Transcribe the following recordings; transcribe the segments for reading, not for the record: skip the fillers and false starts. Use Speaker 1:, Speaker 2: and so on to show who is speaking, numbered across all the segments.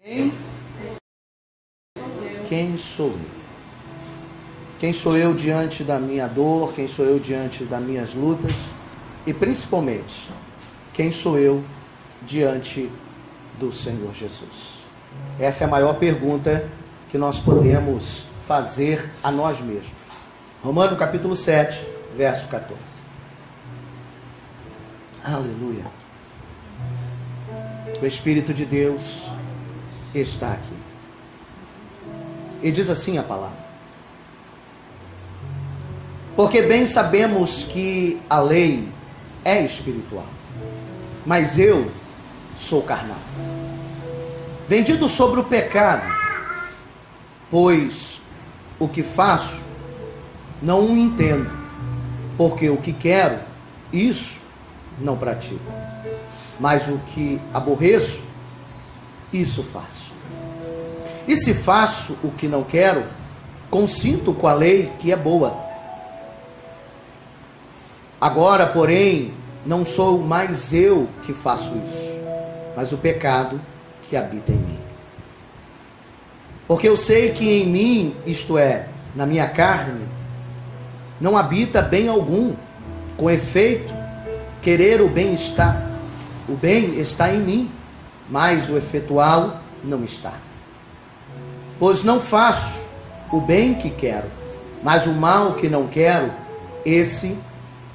Speaker 1: Quem sou eu? Quem sou eu diante da minha dor? Quem sou eu diante das minhas lutas? E principalmente, quem sou eu diante do Senhor Jesus? Essa é a maior pergunta que nós podemos fazer a nós mesmos. Romanos capítulo 7, verso 14. Aleluia. O Espírito de Deus está aqui. E diz assim a palavra: porque bem sabemos que a lei é espiritual, mas eu sou carnal, vendido sobre o pecado, pois o que faço não o entendo, porque o que quero, isso não pratico, mas o que aborreço, isso faço. E se faço o que não quero, consinto com a lei que é boa. Agora, porém, não sou mais eu que faço isso, mas o pecado que habita em mim. Porque eu sei que em mim, isto é, na minha carne, não habita bem algum. Com efeito, querer o bem está. O bem está em mim, mas o efetuá-lo não está. Pois não faço o bem que quero, mas o mal que não quero, esse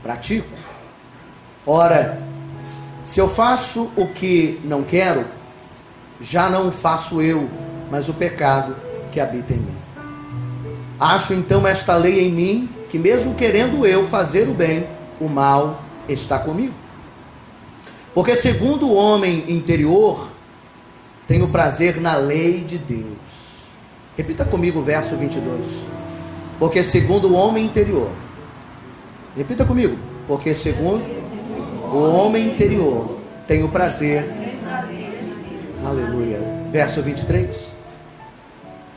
Speaker 1: pratico. Ora, se eu faço o que não quero, já não faço eu, mas o pecado que habita em mim. Acho então esta lei em mim, que mesmo querendo eu fazer o bem, o mal está comigo. Porque segundo o homem interior, tenho prazer na lei de Deus. Repita comigo o verso 22. Porque segundo o homem interior. Repita comigo. Porque segundo o homem interior, tenho prazer. Aleluia. Verso 23.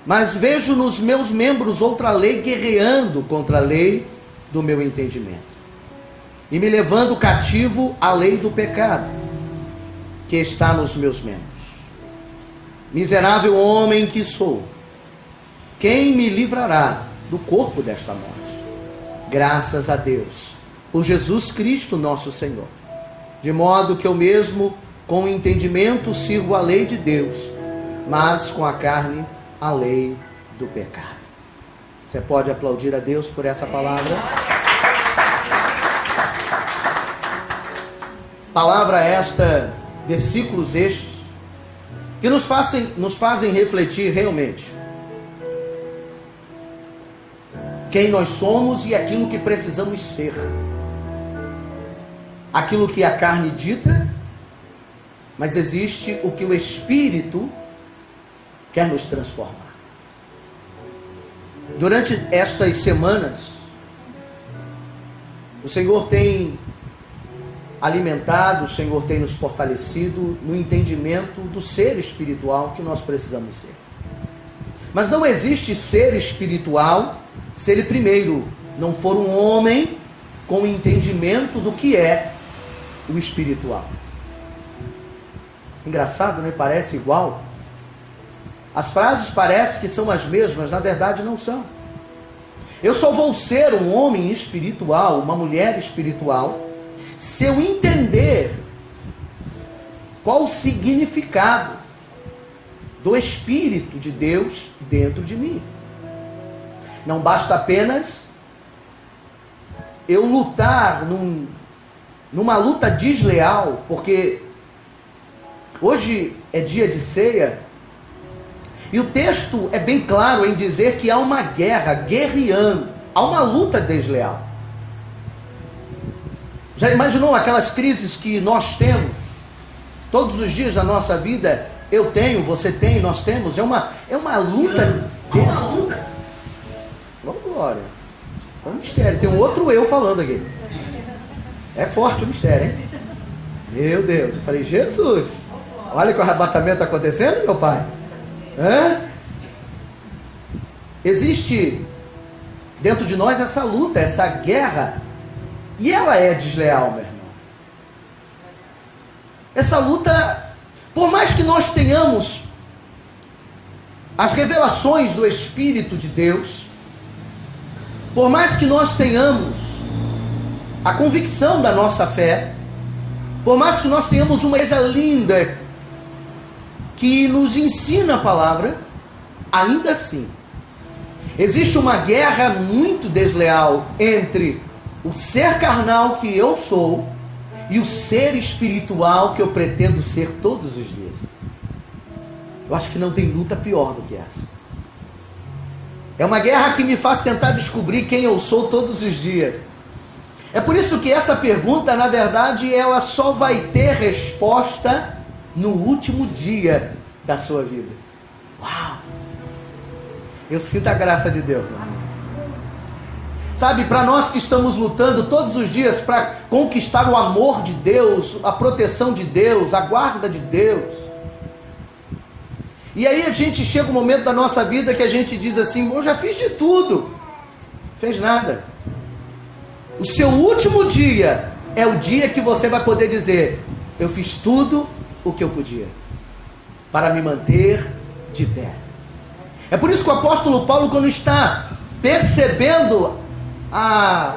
Speaker 1: Mas vejo nos meus membros outra lei guerreando contra a lei do meu entendimento, e me levando cativo à lei do pecado que está nos meus membros. Miserável homem que sou, quem me livrará do corpo desta morte? Graças a Deus, por Jesus Cristo nosso Senhor. De modo que eu mesmo, com o entendimento, sirvo a lei de Deus, mas com a carne, a lei do pecado. Você pode aplaudir a Deus por essa palavra? Palavra esta, versículos estes, que nos fazem refletir realmente quem nós somos e aquilo que precisamos ser. Aquilo que a carne dita, mas existe o que o Espírito quer nos transformar. Durante estas semanas, o Senhor tem alimentado, o Senhor tem nos fortalecido no entendimento do ser espiritual que nós precisamos ser. Mas não existe ser espiritual se ele primeiro não for um homem com entendimento do que é o espiritual. Engraçado, né? Parece igual. As frases parecem que são as mesmas, na verdade não são. Eu só vou ser um homem espiritual, uma mulher espiritual, se eu entender qual o significado do Espírito de Deus dentro de mim. Não basta apenas eu lutar numa luta desleal, porque hoje é dia de ceia, e o texto é bem claro em dizer que há uma guerra, guerreando, há uma luta desleal. Já imaginou aquelas crises que nós temos todos os dias da nossa vida? Eu tenho, você tem, nós temos. É uma luta desleal. Vamos, glória. É um mistério. Tem um outro eu falando aqui. É forte o mistério, hein? Meu Deus. Eu falei, Jesus, olha que o arrebatamento está acontecendo, meu pai. Hã? Existe dentro de nós essa luta, essa guerra. E ela é desleal, meu irmão. Essa luta, por mais que nós tenhamos as revelações do Espírito de Deus, por mais que nós tenhamos a convicção da nossa fé, por mais que nós tenhamos uma igreja linda que nos ensina a palavra, ainda assim, existe uma guerra muito desleal entre o ser carnal que eu sou e o ser espiritual que eu pretendo ser todos os dias. Eu acho que não tem luta pior do que essa. É uma guerra que me faz tentar descobrir quem eu sou todos os dias. É por isso que essa pergunta, na verdade, ela só vai ter resposta no último dia da sua vida. Uau! Eu sinto a graça de Deus. Sabe, para nós que estamos lutando todos os dias para conquistar o amor de Deus, a proteção de Deus, a guarda de Deus. E aí a gente chega um momento da nossa vida que a gente diz assim, eu já fiz de tudo. Fez nada. O seu último dia é o dia que você vai poder dizer, eu fiz tudo o que eu podia para me manter de pé. É por isso que o apóstolo Paulo, quando está percebendo a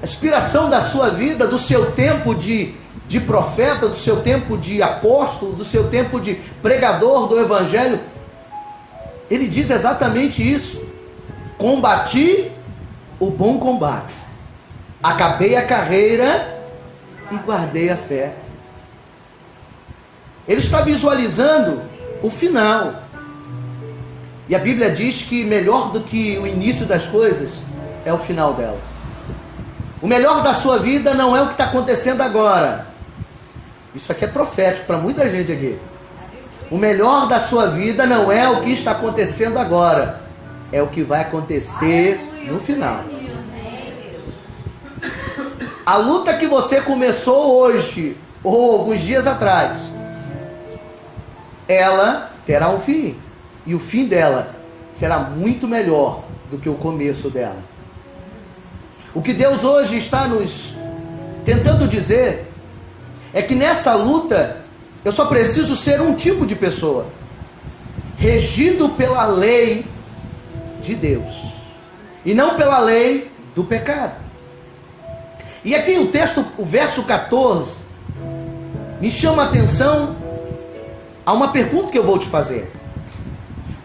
Speaker 1: inspiração da sua vida, do seu tempo de profeta, do seu tempo de apóstolo, do seu tempo de pregador do evangelho, ele diz exatamente isso: combati o bom combate, acabei a carreira e guardei a fé. Ele está visualizando o final. E a Bíblia diz que melhor do que o início das coisas é o final delas. O melhor da sua vida não é o que está acontecendo agora. Isso aqui é profético para muita gente aqui. O melhor da sua vida não é o que está acontecendo agora, é o que vai acontecer no final. A luta que você começou hoje, ou alguns dias atrás, ela terá um fim. E o fim dela será muito melhor do que o começo dela. O que Deus hoje está nos tentando dizer é que nessa luta eu só preciso ser um tipo de pessoa, regido pela lei de Deus e não pela lei do pecado. E aqui o texto, o verso 14, me chama a atenção a uma pergunta que eu vou te fazer.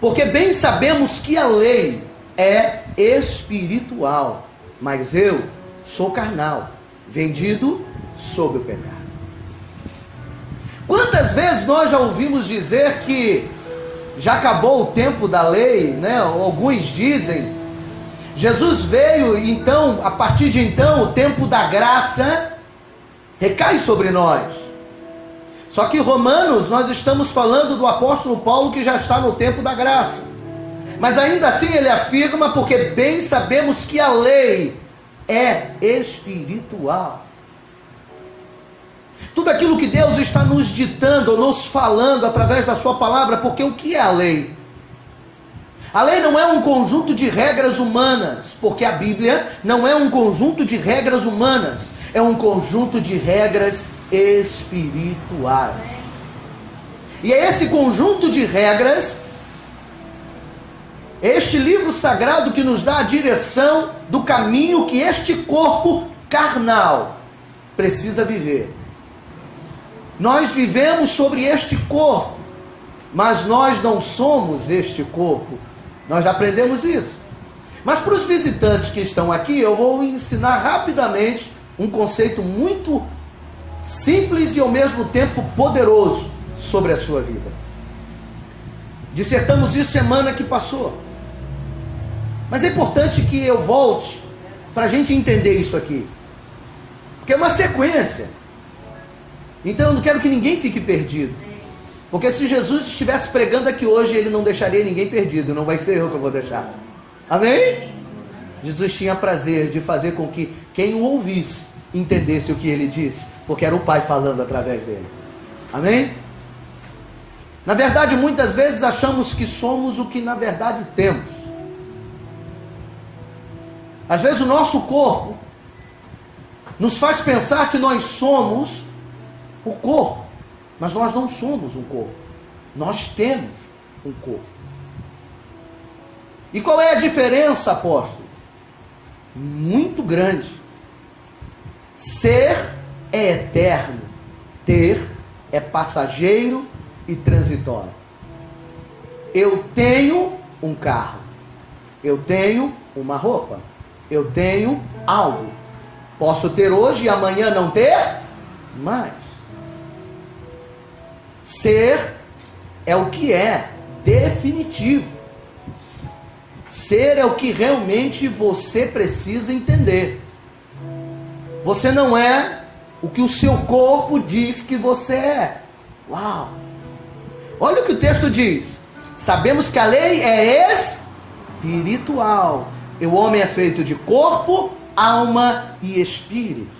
Speaker 1: Porque bem sabemos que a lei é espiritual, mas eu sou carnal, vendido sob o pecado. Quantas vezes nós já ouvimos dizer que já acabou o tempo da lei, né? Alguns dizem, Jesus veio, então, a partir de então, o tempo da graça recai sobre nós. Só que Romanos, nós estamos falando do apóstolo Paulo que já está no tempo da graça. Mas ainda assim ele afirma, porque bem sabemos que a lei é espiritual. Tudo aquilo que Deus está nos ditando, nos falando através da sua palavra, porque o que é a lei? A lei não é um conjunto de regras humanas, porque a Bíblia não é um conjunto de regras humanas, é um conjunto de regras espirituais. E é esse conjunto de regras, este livro sagrado que nos dá a direção do caminho que este corpo carnal precisa viver. Nós vivemos sobre este corpo, mas nós não somos este corpo. Nós já aprendemos isso. Mas para os visitantes que estão aqui, eu vou ensinar rapidamente um conceito muito simples e ao mesmo tempo poderoso sobre a sua vida. Dissertamos isso semana que passou. Mas é importante que eu volte para a gente entender isso aqui. Porque é uma sequência. Então eu não quero que ninguém fique perdido. Porque se Jesus estivesse pregando aqui hoje, ele não deixaria ninguém perdido. Não vai ser eu que eu vou deixar. Amém? Jesus tinha prazer de fazer com que quem o ouvisse entendesse o que ele disse. Porque era o Pai falando através dele. Amém? Na verdade, muitas vezes achamos que somos o que na verdade temos. Às vezes o nosso corpo nos faz pensar que nós somos o corpo, mas nós não somos um corpo. Nós temos um corpo. E qual é a diferença, apóstolo? Muito grande. Ser é eterno, ter é passageiro e transitório. Eu tenho um carro, eu tenho uma roupa, eu tenho algo. Posso ter hoje e amanhã não ter mais. Ser é o que é definitivo. Ser é o que realmente você precisa entender. Você não é o que o seu corpo diz que você é. Uau! Olha o que o texto diz. Sabemos que a lei é espiritual. O homem é feito de corpo, alma e espírito.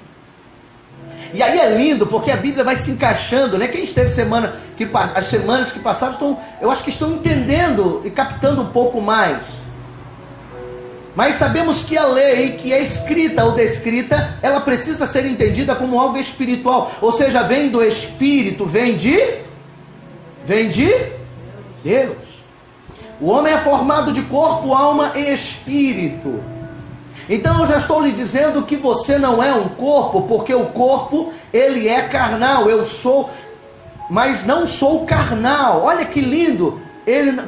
Speaker 1: E aí é lindo, porque a Bíblia vai se encaixando, né? Quem esteve as semanas que passaram, eu acho que estão entendendo e captando um pouco mais. Mas sabemos que a lei, que é escrita ou descrita, ela precisa ser entendida como algo espiritual. Ou seja, vem do Espírito, vem de Deus. O homem é formado de corpo, alma e espírito. Então eu já estou lhe dizendo que você não é um corpo, porque o corpo, ele é carnal. Eu sou, mas não sou carnal. Olha que lindo.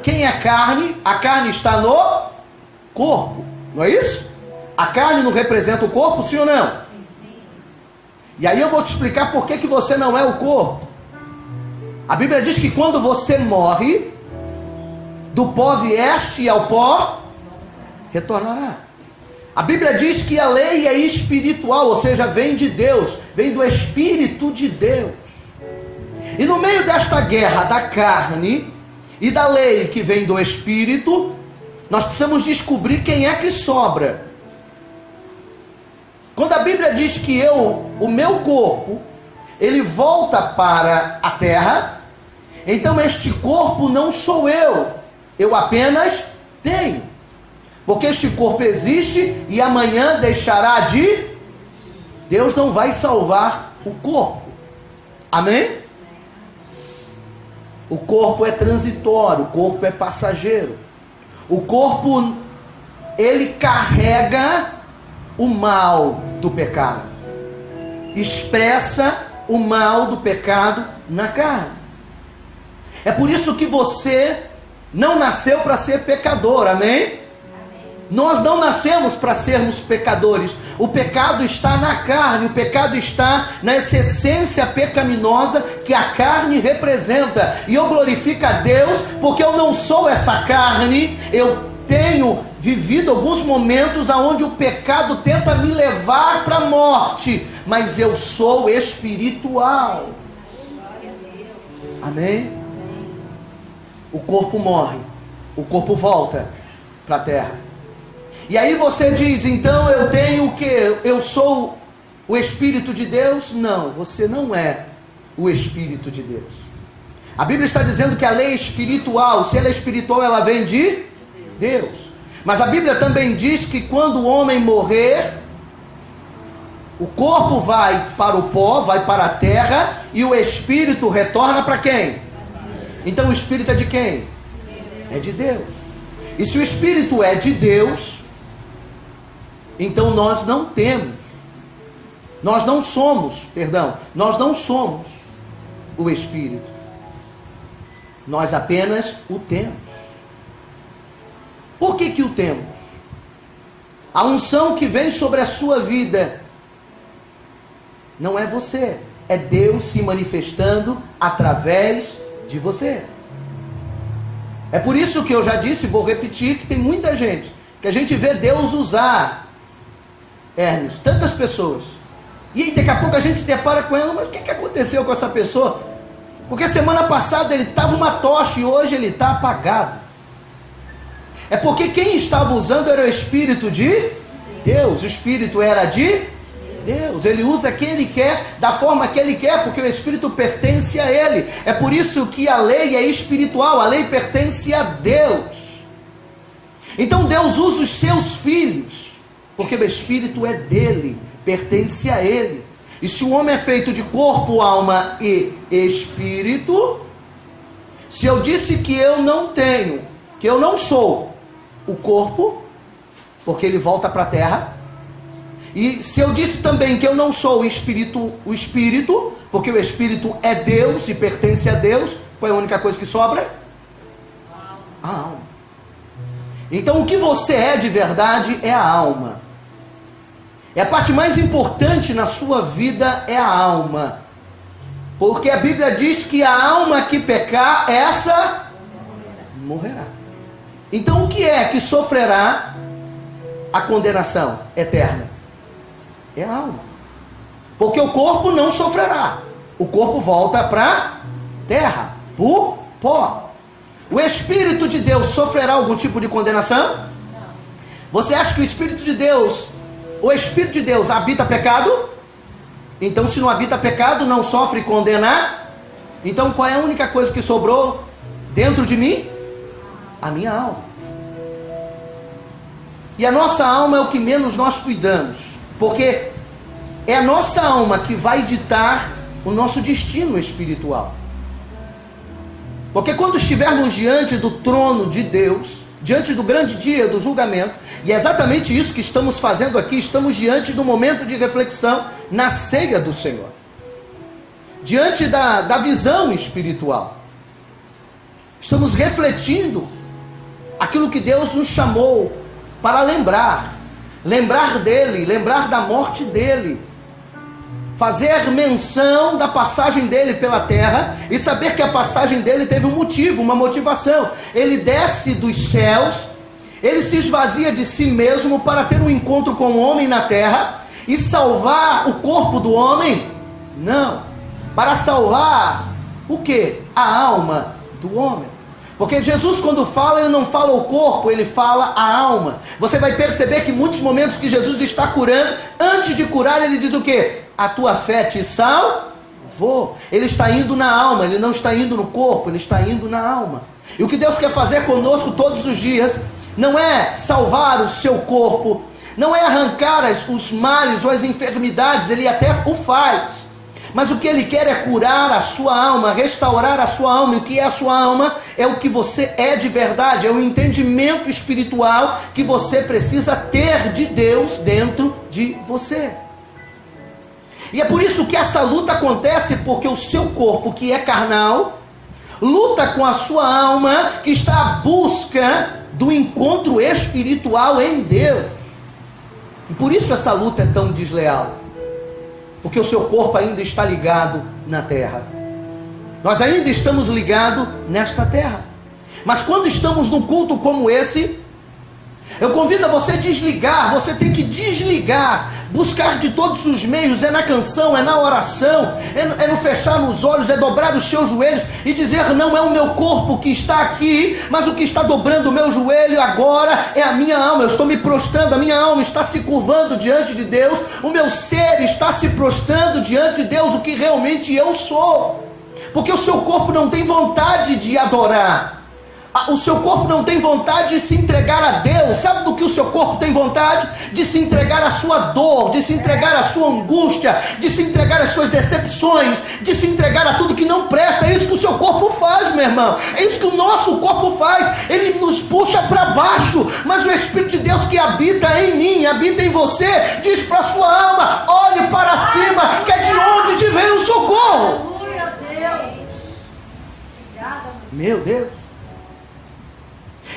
Speaker 1: Quem é carne? A carne está no corpo. Não é isso? A carne não representa o corpo, sim ou não? E aí eu vou te explicar por que você não é o corpo. A Bíblia diz que quando você morre, do pó vieste e ao pó retornará. A Bíblia diz que a lei é espiritual, ou seja, vem de Deus, vem do Espírito de Deus. E no meio desta guerra da carne e da lei que vem do Espírito, nós precisamos descobrir quem é que sobra. Quando a Bíblia diz que o meu corpo, ele volta para a terra, então este corpo não sou eu apenas tenho. Porque este corpo existe e amanhã deixará de... Deus não vai salvar o corpo. Amém? O corpo é transitório, o corpo é passageiro. O corpo, ele carrega o mal do pecado. Expressa o mal do pecado na carne. É por isso que você não nasceu para ser pecador, amém? Nós não nascemos para sermos pecadores. O pecado está na carne, o pecado está nessa essência pecaminosa que a carne representa. E eu glorifico a Deus porque eu não sou essa carne. Eu tenho vivido alguns momentos onde o pecado tenta me levar para a morte, mas eu sou espiritual. Amém? O corpo morre, o corpo volta para a terra. E aí você diz, então eu tenho o quê? Eu sou o Espírito de Deus? Não, você não é o Espírito de Deus. A Bíblia está dizendo que a lei é espiritual. Se ela é espiritual, ela vem de Deus. Mas a Bíblia também diz que quando o homem morrer, o corpo vai para o pó, vai para a terra, e o Espírito retorna para quem? Então o Espírito é de quem? É de Deus. E se o Espírito é de Deus, então nós não somos o Espírito. Nós apenas o temos. Por que o temos? A unção que vem sobre a sua vida não é você, é Deus se manifestando através de você. É por isso que eu já disse, vou repetir, que tem muita gente, que a gente vê Deus usar, Ernest, tantas pessoas, e daqui a pouco a gente se depara com ela, mas o que aconteceu com essa pessoa? Porque semana passada ele estava uma tocha e hoje ele está apagado. É porque quem estava usando era o Espírito de Deus, o Espírito era de Deus, ele usa quem ele quer, da forma que ele quer, porque o Espírito pertence a ele. É por isso que a lei é espiritual, a lei pertence a Deus. Então Deus usa os seus filhos, porque o Espírito é dele, pertence a ele. E se o homem é feito de corpo, alma e espírito, se eu disse que eu não tenho, que eu não sou, o corpo, porque ele volta para a terra. E se eu disse também que eu não sou o espírito, porque o espírito é Deus e pertence a Deus, qual é a única coisa que sobra? A alma. Então o que você é de verdade é a alma. E a parte mais importante na sua vida é a alma. Porque a Bíblia diz que a alma que pecar, essa morrerá. Então o que é que sofrerá a condenação eterna? É a alma. Porque o corpo não sofrerá. O corpo volta para a terra, por pó. O Espírito de Deus sofrerá algum tipo de condenação? Não. Você acha que o Espírito de Deus habita pecado? Então se não habita pecado, não sofre condenar. Então qual é a única coisa que sobrou dentro de mim? A minha alma. E a nossa alma é o que menos nós cuidamos, porque é a nossa alma que vai ditar o nosso destino espiritual. Porque quando estivermos diante do trono de Deus, diante do grande dia do julgamento, e é exatamente isso que estamos fazendo aqui, estamos diante do momento de reflexão na ceia do Senhor, diante da visão espiritual. Estamos refletindo aquilo que Deus nos chamou para lembrar dele, lembrar da morte dele, fazer menção da passagem dele pela terra e saber que a passagem dele teve um motivo, uma motivação. Ele desce dos céus, ele se esvazia de si mesmo para ter um encontro com o homem na terra e salvar o corpo do homem? Não, para salvar o quê? A alma do homem. Porque Jesus, quando fala, ele não fala o corpo, ele fala a alma. Você vai perceber que muitos momentos que Jesus está curando, antes de curar, ele diz o quê? A tua fé te salvou. Ele está indo na alma, ele não está indo no corpo, ele está indo na alma. E o que Deus quer fazer conosco todos os dias, não é salvar o seu corpo, não é arrancar os males ou as enfermidades, ele até o faz. Mas o que ele quer é curar a sua alma, restaurar a sua alma. E o que é a sua alma? É o que você é de verdade, é o entendimento espiritual que você precisa ter de Deus dentro de você. E é por isso que essa luta acontece, porque o seu corpo, que é carnal, luta com a sua alma, que está à busca do encontro espiritual em Deus. E por isso essa luta é tão desleal. Porque o seu corpo ainda está ligado na terra. Nós ainda estamos ligados nesta terra. Mas quando estamos num culto como esse, eu convido a você a desligar. Você tem que desligar, buscar de todos os meios. É na canção, é na oração, é no fechar os olhos, é dobrar os seus joelhos e dizer: não é o meu corpo que está aqui, mas o que está dobrando o meu joelho agora é a minha alma. Eu estou me prostrando, a minha alma está se curvando diante de Deus, o meu ser está se prostrando diante de Deus, o que realmente eu sou. Porque o seu corpo não tem vontade de adorar. O seu corpo não tem vontade de se entregar a Deus. Sabe do que o seu corpo tem vontade? De se entregar à sua dor, de se entregar à sua angústia, de se entregar às suas decepções, de se entregar a tudo que não presta. É isso que o seu corpo faz, meu irmão. É isso que o nosso corpo faz. Ele nos puxa para baixo. Mas o Espírito de Deus que habita em mim, habita em você, diz para a sua alma: olhe para cima, que é de onde te vem o socorro. Meu Deus.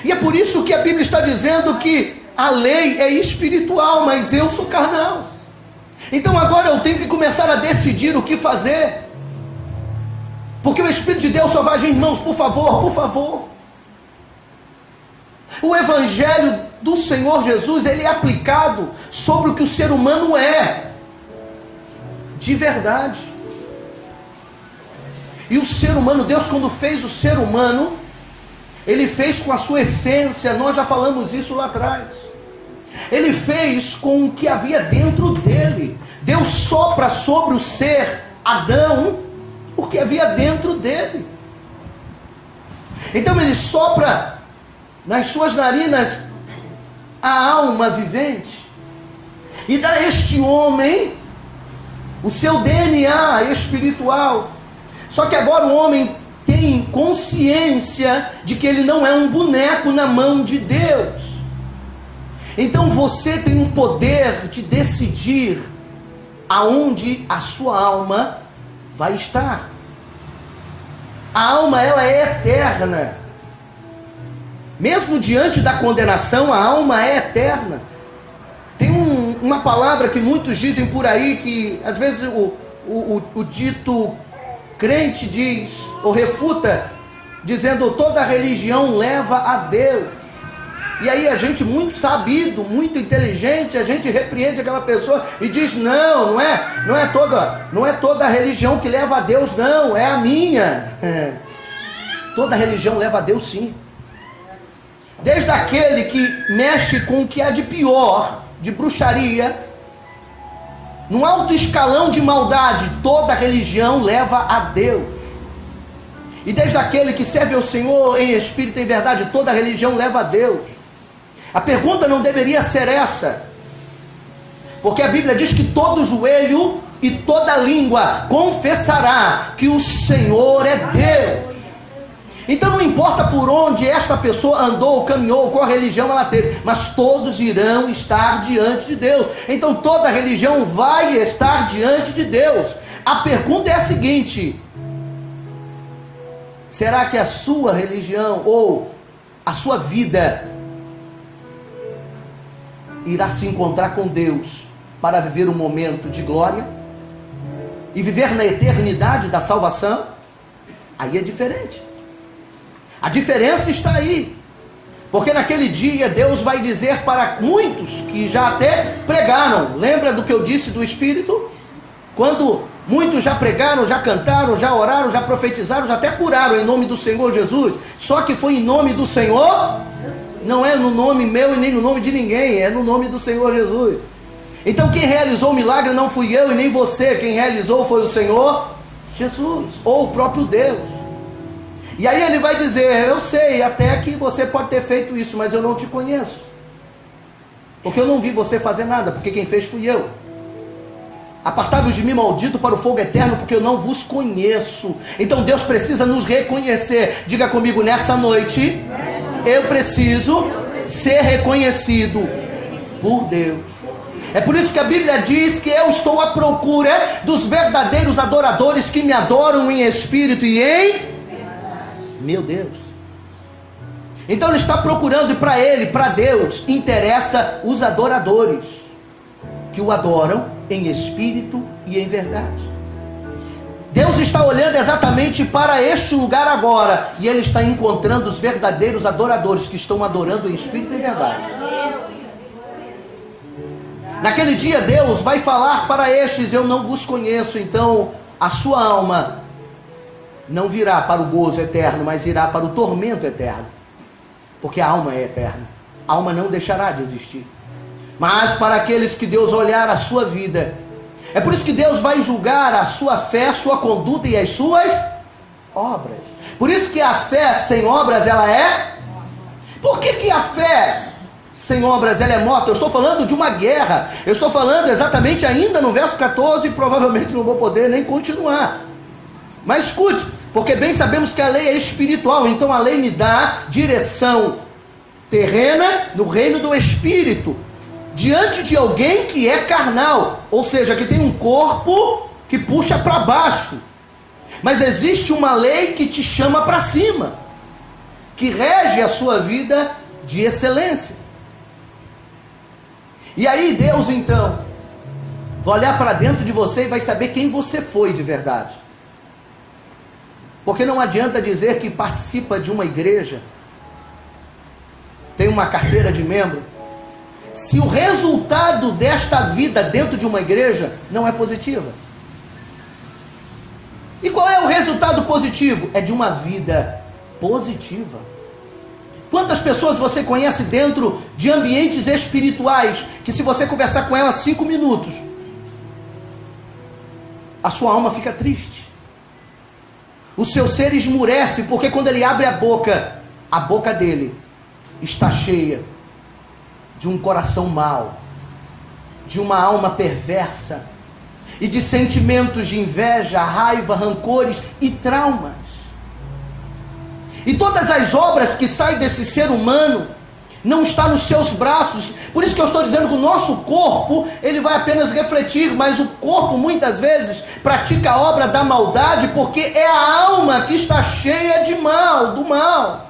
Speaker 1: E é por isso que a Bíblia está dizendo que a lei é espiritual, mas eu sou carnal. Então agora eu tenho que começar a decidir o que fazer. Porque o Espírito de Deus só vai agir, irmãos, por favor, por favor. O Evangelho do Senhor Jesus, ele é aplicado sobre o que o ser humano é, de verdade. E o ser humano, Deus quando fez o ser humano, ele fez com a sua essência. Nós já falamos isso lá atrás. Ele fez com o que havia dentro dele. Deus sopra sobre o ser Adão o que havia dentro dele. Então ele sopra nas suas narinas a alma vivente e dá a este homem o seu DNA espiritual. Só que agora o homem tem consciência de que ele não é um boneco na mão de Deus. Então você tem um poder de decidir aonde a sua alma vai estar. A alma, ela é eterna. Mesmo diante da condenação, a alma é eterna. Tem uma palavra que muitos dizem por aí, que às vezes o dito crente diz, ou refuta, dizendo: toda religião leva a Deus. E aí a gente, muito sabido, muito inteligente, a gente repreende aquela pessoa e diz: não é toda religião que leva a Deus, não, é a minha. Toda religião leva a Deus, sim. Desde aquele que mexe com o que há de pior, de bruxaria, num alto escalão de maldade, toda religião leva a Deus. E desde aquele que serve ao Senhor em espírito e em verdade, toda religião leva a Deus. A pergunta não deveria ser essa, porque a Bíblia diz que todo joelho e toda língua confessará que o Senhor é Deus. Então não importa por onde esta pessoa andou, caminhou, qual religião ela teve, mas todos irão estar diante de Deus. Então toda religião vai estar diante de Deus. A pergunta é a seguinte: será que a sua religião ou a sua vida irá se encontrar com Deus para viver um momento de glória e viver na eternidade da salvação? Aí é diferente. A diferença está aí, porque naquele dia Deus vai dizer para muitos que já até pregaram. Lembra do que eu disse do Espírito? Quando muitos já pregaram, já cantaram, já oraram, já profetizaram, já até curaram em nome do Senhor Jesus. Só que foi em nome do Senhor, não é no nome meu e nem no nome de ninguém, é no nome do Senhor Jesus. Então quem realizou o milagre não fui eu e nem você, quem realizou foi o Senhor Jesus, ou o próprio Deus. E aí ele vai dizer: eu sei até que você pode ter feito isso, mas eu não te conheço, porque eu não vi você fazer nada, porque quem fez fui eu. Apartai-vos de mim, maldito, para o fogo eterno, porque eu não vos conheço. Então Deus precisa nos reconhecer. Diga comigo: nessa noite eu preciso ser reconhecido por Deus. É por isso que a Bíblia diz que eu estou à procura dos verdadeiros adoradores que me adoram em espírito e em... Meu Deus. Então ele está procurando, e para ele, para Deus, interessa os adoradores que o adoram em espírito e em verdade. Deus está olhando exatamente para este lugar agora, e ele está encontrando os verdadeiros adoradores que estão adorando em espírito e em verdade. Naquele dia Deus vai falar para estes: eu não vos conheço. Então a sua alma não virá para o gozo eterno, mas irá para o tormento eterno, porque a alma é eterna, a alma não deixará de existir. Mas para aqueles que Deus olhar a sua vida, é por isso que Deus vai julgar a sua fé, a sua conduta e as suas obras. Por isso que a fé sem obras, ela é... Por que a fé sem obras ela é morta? Eu estou falando de uma guerra, eu estou falando exatamente ainda no verso 14, e provavelmente não vou poder nem continuar. Mas escute, porque bem sabemos que a lei é espiritual, então a lei me dá direção terrena no reino do Espírito, diante de alguém que é carnal, ou seja, que tem um corpo que puxa para baixo. Mas existe uma lei que te chama para cima, que rege a sua vida de excelência. E aí Deus então vai olhar para dentro de você e vai saber quem você foi de verdade. Porque não adianta dizer que participa de uma igreja, tem uma carteira de membro, se o resultado desta vida dentro de uma igreja não é positiva. E qual é o resultado positivo? É de uma vida positiva. Quantas pessoas você conhece dentro de ambientes espirituais, que se você conversar com elas 5 minutos, a sua alma fica triste, o seu ser esmurece, porque quando ele abre a boca dele está cheia de um coração mau, de uma alma perversa, e de sentimentos de inveja, raiva, rancores e traumas. E todas as obras que saem desse ser humano não está nos seus braços. Por isso que eu estou dizendo que o nosso corpo, ele vai apenas refletir, mas o corpo muitas vezes pratica a obra da maldade, porque é a alma que está cheia de mal, do mal.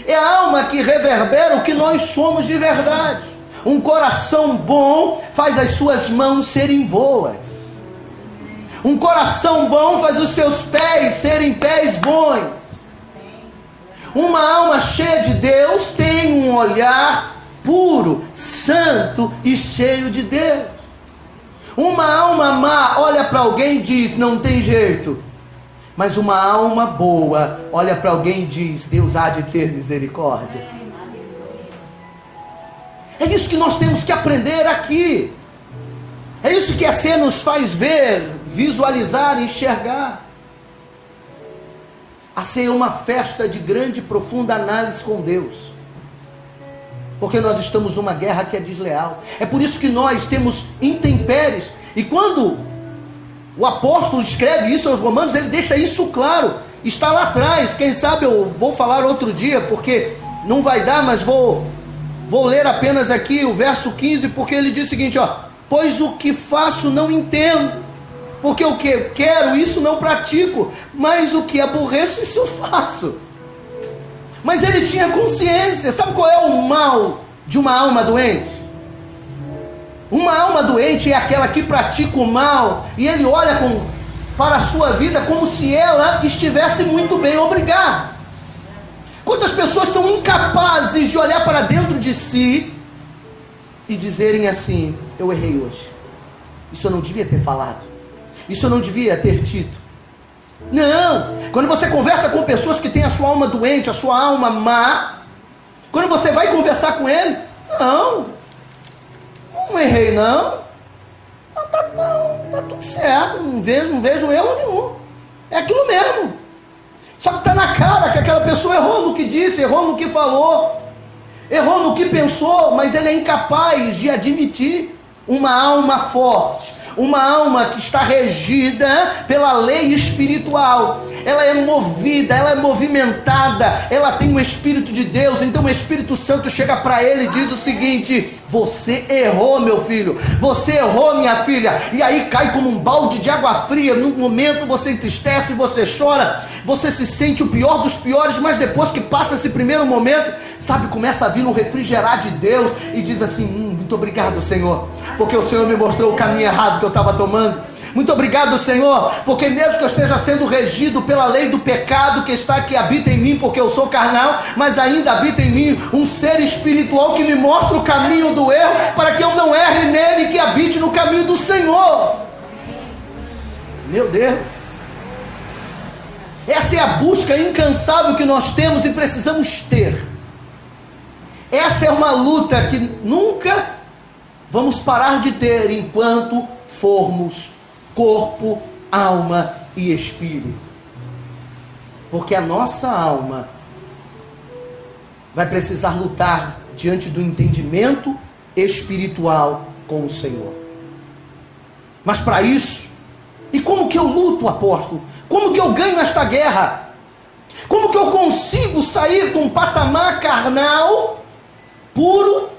Speaker 1: É a alma que reverbera o que nós somos de verdade. Um coração bom faz as suas mãos serem boas. Um coração bom faz os seus pés serem pés bons. Uma alma cheia de Deus tem um olhar puro, santo e cheio de Deus. Uma alma má olha para alguém e diz, não tem jeito. Mas uma alma boa olha para alguém e diz, Deus há de ter misericórdia. É isso que nós temos que aprender aqui. É isso que a ceia nos faz ver, visualizar e enxergar. A ceia é uma festa de grande e profunda análise com Deus. Porque nós estamos numa guerra que é desleal. É por isso que nós temos intempéries. E quando o apóstolo escreve isso aos romanos, ele deixa isso claro. Está lá atrás. Quem sabe eu vou falar outro dia, porque não vai dar, mas vou ler apenas aqui o verso 15, porque ele diz o seguinte, pois o que faço não entendo. Porque o que quero, isso não pratico. Mas o que aborreço, isso eu faço. Mas ele tinha consciência. Sabe qual é o mal de uma alma doente? Uma alma doente é aquela que pratica o mal. E ele olha para a sua vida como se ela estivesse muito bem, obrigado. Quantas pessoas são incapazes de olhar para dentro de si e dizerem assim, eu errei hoje. Isso eu não devia ter falado. Isso eu não devia ter dito. Não. Quando você conversa com pessoas que têm a sua alma doente, a sua alma má, quando você vai conversar com ele, não errei não. Tá tudo certo, não vejo erro nenhum. É aquilo mesmo. Só que está na cara que aquela pessoa errou no que disse, errou no que falou, errou no que pensou, mas ele é incapaz de admitir. Uma alma forte, uma alma que está regida pela lei espiritual, ela é movida, ela é movimentada, ela tem o Espírito de Deus. Então o Espírito Santo chega para ele e diz o seguinte, você errou, meu filho, você errou, minha filha. E aí cai como um balde de água fria. No momento você entristece, você chora, você se sente o pior dos piores, mas depois que passa esse primeiro momento, sabe, começa a vir um refrigerar de Deus e diz assim, muito obrigado, Senhor, porque o Senhor me mostrou o caminho errado que eu estava tomando. Muito obrigado, Senhor, porque mesmo que eu esteja sendo regido pela lei do pecado que habita em mim, porque eu sou carnal, mas ainda habita em mim um ser espiritual que me mostra o caminho do erro, para que eu não erre nele e que habite no caminho do Senhor. Meu Deus, essa é a busca incansável que nós temos e precisamos ter. Essa é uma luta que nunca vamos parar de ter enquanto formos corpo, alma e espírito. Porque a nossa alma vai precisar lutar diante do entendimento espiritual com o Senhor. Mas para isso, e como que eu luto, apóstolo? Como que eu ganho esta guerra? Como que eu consigo sair de um patamar carnal, puro,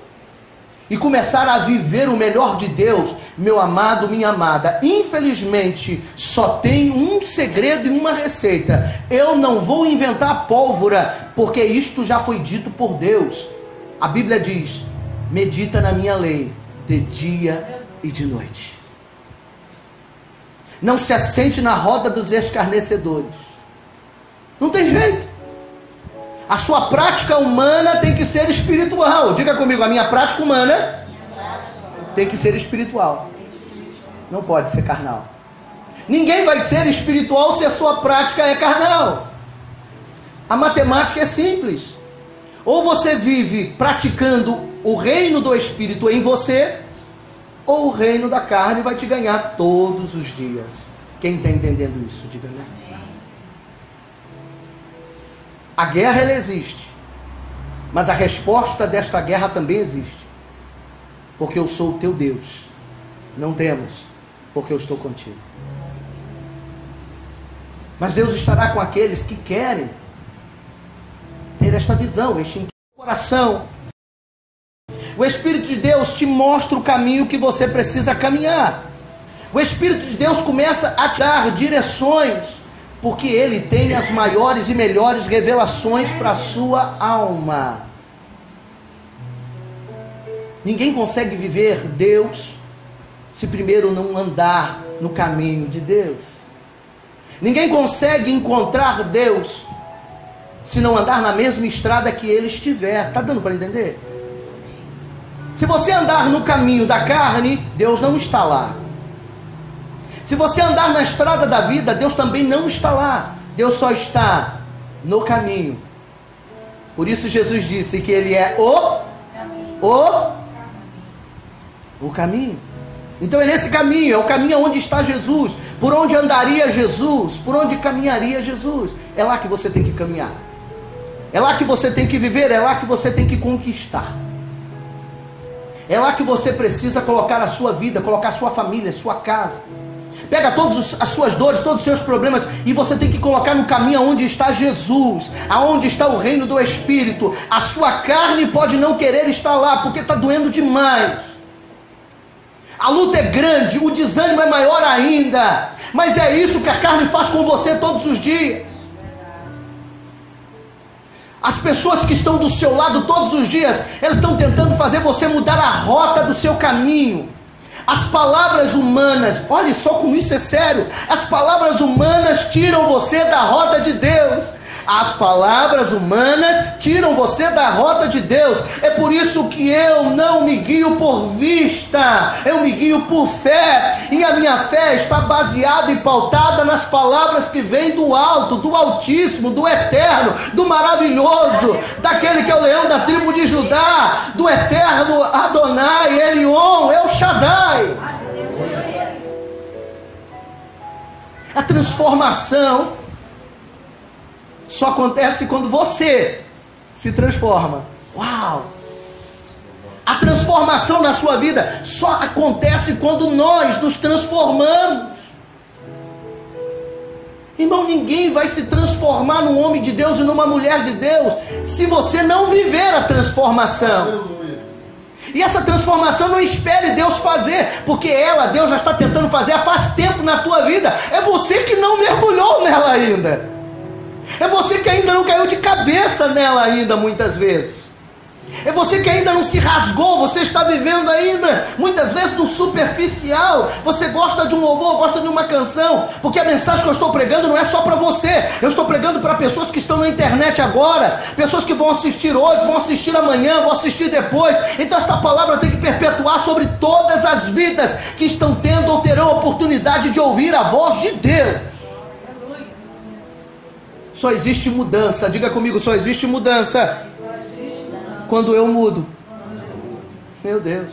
Speaker 1: e começar a viver o melhor de Deus? Meu amado, minha amada, infelizmente só tem um segredo e uma receita. Eu não vou inventar pólvora, porque isto já foi dito por Deus. A Bíblia diz, medita na minha lei de dia e de noite. Não se assente na roda dos escarnecedores. Não tem jeito. A sua prática humana tem que ser espiritual. Diga comigo, a minha prática humana tem que ser espiritual. Não pode ser carnal. Ninguém vai ser espiritual se a sua prática é carnal. A matemática é simples. Ou você vive praticando o reino do Espírito em você, ou o reino da carne vai te ganhar todos os dias. Quem está entendendo isso? Diga, né? A guerra, ela existe, mas a resposta desta guerra também existe, porque eu sou o teu Deus. Não temas, porque eu estou contigo. Mas Deus estará com aqueles que querem ter esta visão, este coração O Espírito de Deus te mostra o caminho que você precisa caminhar. O Espírito de Deus começa a te dar direções, porque Ele tem as maiores e melhores revelações para a sua alma. Ninguém consegue viver Deus se primeiro não andar no caminho de Deus. Ninguém consegue encontrar Deus se não andar na mesma estrada que Ele estiver. Está dando para entender? Se você andar no caminho da carne, Deus não está lá. Se você andar na estrada da vida, Deus também não está lá. Deus só está no caminho. Por isso Jesus disse que Ele é o caminho. Então é nesse caminho, é o caminho onde está Jesus. Por onde andaria Jesus? Por onde caminharia Jesus? É lá que você tem que caminhar. É lá que você tem que viver, é lá que você tem que conquistar. É lá que você precisa colocar a sua vida, colocar a sua família, a sua casa. Pega todas as suas dores, todos os seus problemas, e você tem que colocar no caminho onde está Jesus, aonde está o reino do Espírito. A sua carne pode não querer estar lá, porque está doendo demais. A luta é grande, o desânimo é maior ainda. Mas é isso que a carne faz com você todos os dias. As pessoas que estão do seu lado todos os dias, elas estão tentando fazer você mudar a rota do seu caminho. As palavras humanas, olhe só como isso é sério, as palavras humanas tiram você da rota de Deus. As palavras humanas tiram você da rota de Deus. É por isso que eu não me guio por vista, eu me guio por fé. E a minha fé está baseada e pautada nas palavras que vêm do alto, do Altíssimo, do Eterno, do Maravilhoso, daquele que é o leão da tribo de Judá, do Eterno Adonai, Elion, El Shaddai. A transformação só acontece quando você se transforma. Uau! A transformação na sua vida só acontece quando nós nos transformamos. Irmão, ninguém vai se transformar num homem de Deus e numa mulher de Deus se você não viver a transformação. E essa transformação não espere Deus fazer, porque Deus já está tentando fazer faz tempo na tua vida. É você que não mergulhou nela ainda. É você que ainda não caiu de cabeça nela ainda muitas vezes. É você que ainda não se rasgou. Você está vivendo ainda muitas vezes no superficial. Você gosta de um louvor, gosta de uma canção, porque a mensagem que eu estou pregando não é só para você. Eu estou pregando para pessoas que estão na internet agora, pessoas que vão assistir hoje, vão assistir amanhã, vão assistir depois. Então esta palavra tem que perpetuar sobre todas as vidas que estão tendo ou terão a oportunidade de ouvir a voz de Deus. Só existe mudança, diga comigo, só existe mudança quando eu mudo. Meu Deus.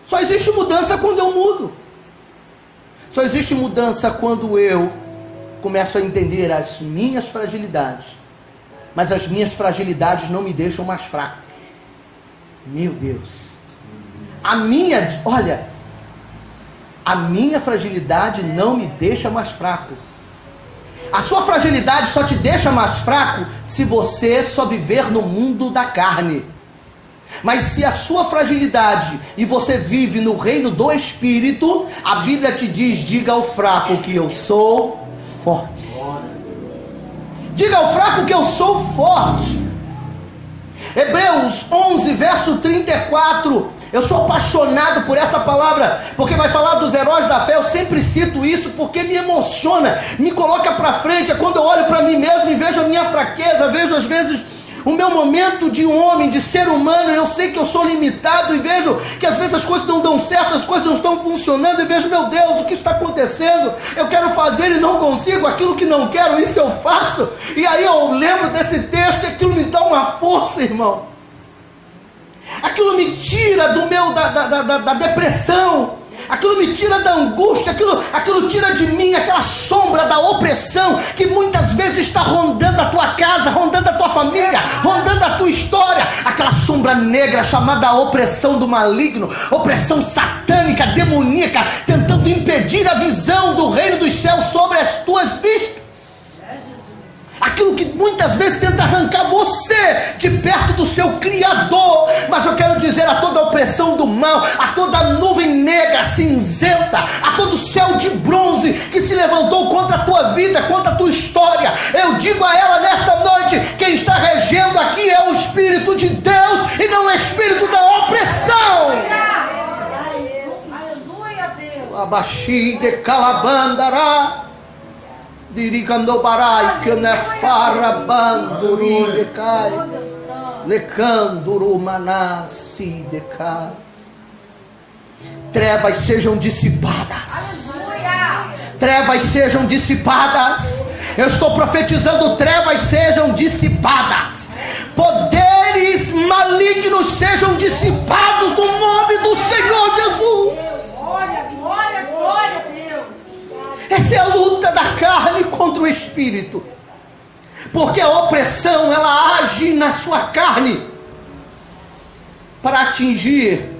Speaker 1: Só existe mudança quando eu mudo. Só existe mudança quando eu começo a entender as minhas fragilidades. Mas as minhas fragilidades não me deixam mais fraco. Meu Deus. A minha fragilidade não me deixa mais fraco. A sua fragilidade só te deixa mais fraco se você só viver no mundo da carne. Mas se a sua fragilidade e você vive no reino do Espírito, a Bíblia te diz: diga ao fraco que eu sou forte. Diga ao fraco que eu sou forte. Hebreus 11, verso 34. Eu sou apaixonado por essa palavra, porque vai falar dos heróis da fé. Eu sempre cito isso porque me emociona, me coloca para frente. É quando eu olho para mim mesmo e vejo a minha fraqueza, vejo às vezes o meu momento de homem, de ser humano. Eu sei que eu sou limitado e vejo que às vezes as coisas não dão certo, as coisas não estão funcionando, e vejo: meu Deus, o que está acontecendo? Eu quero fazer e não consigo, aquilo que não quero, isso eu faço. E aí eu lembro desse texto e aquilo me dá uma força, irmão. Aquilo me tira da depressão, aquilo me tira da angústia, aquilo tira de mim aquela sombra da opressão que muitas vezes está rondando a tua casa, rondando a tua família, rondando a tua história, aquela sombra negra chamada opressão do maligno, opressão satânica, demoníaca, tentando impedir a visão do reino dos céus sobre as tuas vistas. aquilo que muitas vezes tenta arrancar você de perto do seu Criador. Mas eu quero dizer a toda a opressão do mal, a toda a nuvem negra, cinzenta, a todo o céu de bronze que se levantou contra a tua vida, contra a tua história, eu digo a ela nesta noite: quem está regendo aqui é o Espírito de Deus e não o Espírito da opressão.
Speaker 2: Aleluia, Deus.
Speaker 1: Abaxi de calabandará, diricando barai que ne farra banduri de cai, lecanduru manasi de cai. Trevas sejam dissipadas. Trevas sejam dissipadas. Eu estou profetizando: trevas sejam dissipadas. Poderes malignos sejam dissipados no nome do Senhor Jesus.
Speaker 2: Glória, glória, glória a Deus.
Speaker 1: Essa é a luta da carne contra o Espírito. Porque a opressão, ela age na sua carne para atingir.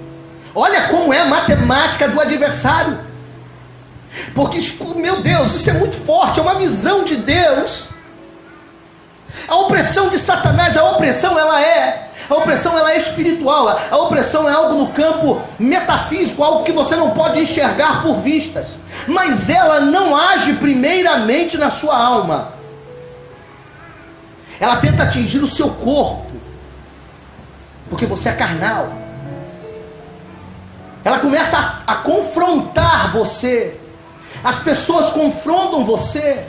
Speaker 1: Olha como é a matemática do adversário. Porque, meu Deus, isso é muito forte, é uma visão de Deus. A opressão de Satanás, a opressão ela é espiritual. A opressão é algo no campo metafísico, algo que você não pode enxergar por vistas. Mas ela não age primeiramente na sua alma. Ela tenta atingir o seu corpo, porque você é carnal. Ela começa a confrontar você. As pessoas confrontam você,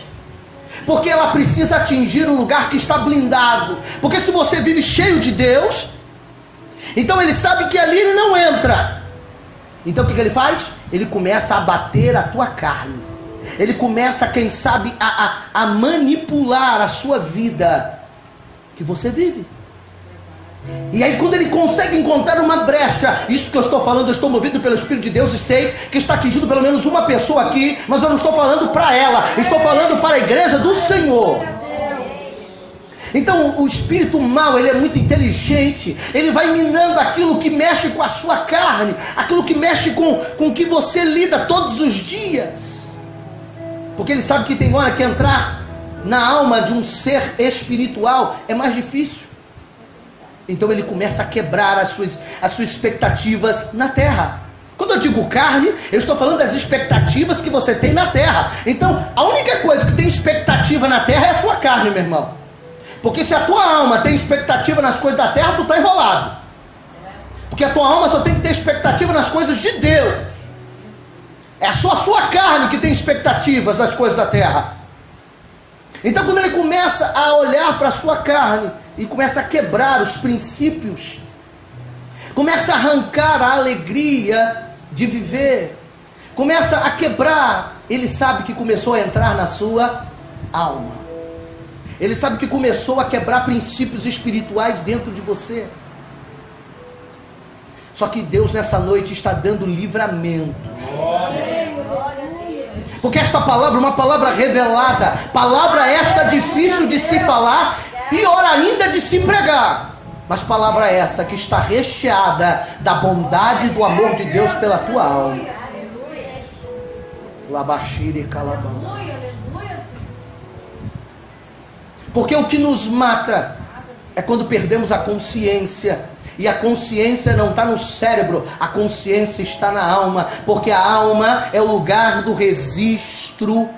Speaker 1: porque ela precisa atingir um lugar que está blindado. Porque se você vive cheio de Deus, então ele sabe que ali ele não entra. Então o que ele faz? Ele começa a bater a tua carne. Ele começa, quem sabe, a manipular a sua vida que você vive. E aí quando ele consegue encontrar uma brecha, isso que eu estou falando, eu estou movido pelo Espírito de Deus e sei que está atingindo pelo menos uma pessoa aqui, mas eu não estou falando para ela, estou falando para a igreja do Senhor. Então o espírito mau, ele é muito inteligente, ele vai minando aquilo que mexe com a sua carne, aquilo que mexe com o que você lida todos os dias, porque ele sabe que tem hora que entrar na alma de um ser espiritual é mais difícil. Então ele começa a quebrar as suas expectativas na terra. Quando eu digo carne, eu estou falando das expectativas que você tem na terra. Então a única coisa que tem expectativa na terra é a sua carne, meu irmão. Porque se a tua alma tem expectativa nas coisas da terra, tu está enrolado. Porque a tua alma só tem que ter expectativa nas coisas de Deus. É só a sua carne que tem expectativas nas coisas da terra. Então quando ele começa a olhar para a sua carne e começa a quebrar os princípios, começa a arrancar a alegria de viver, começa a quebrar, ele sabe que começou a entrar na sua alma. Ele sabe que começou a quebrar princípios espirituais dentro de você. Só que Deus nessa noite está dando livramento. Porque esta palavra é uma palavra revelada, palavra esta difícil de se falar, pior ainda de se pregar. Mas palavra essa que está recheada da bondade e do amor de Deus pela tua alma. Labaxire calabamba. Porque o que nos mata é quando perdemos a consciência. E a consciência não está no cérebro, a consciência está na alma. Porque a alma é o lugar do registro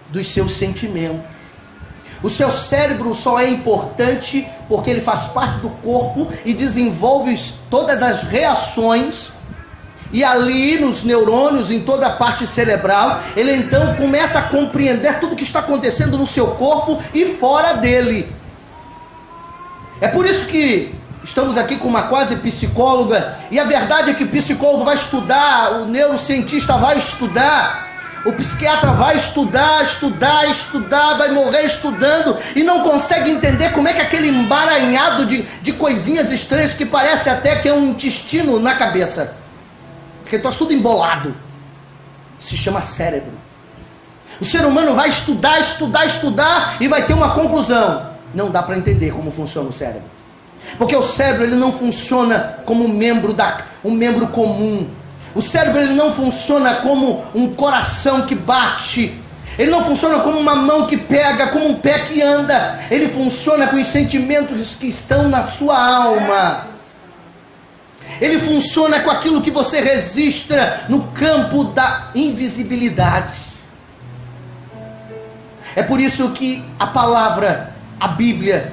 Speaker 1: dos seus sentimentos. O seu cérebro só é importante porque ele faz parte do corpo e desenvolve todas as reações. E ali nos neurônios, em toda a parte cerebral, ele então começa a compreender tudo o que está acontecendo no seu corpo e fora dele. É por isso que estamos aqui com uma quase psicóloga, e a verdade é que o psicólogo vai estudar, o neurocientista vai estudar, o psiquiatra vai estudar, vai morrer estudando, e não consegue entender como é que aquele emaranhado de coisinhas estranhas, que parece até que é um intestino na cabeça, porque está tudo embolado, se chama cérebro. O ser humano vai estudar, e vai ter uma conclusão: não dá para entender como funciona o cérebro. Porque o cérebro ele não funciona como um membro comum. O cérebro ele não funciona como um coração que bate. Ele não funciona como uma mão que pega, como um pé que anda. Ele funciona com os sentimentos que estão na sua alma. Ele funciona com aquilo que você registra no campo da invisibilidade. É por isso que a palavra, a Bíblia,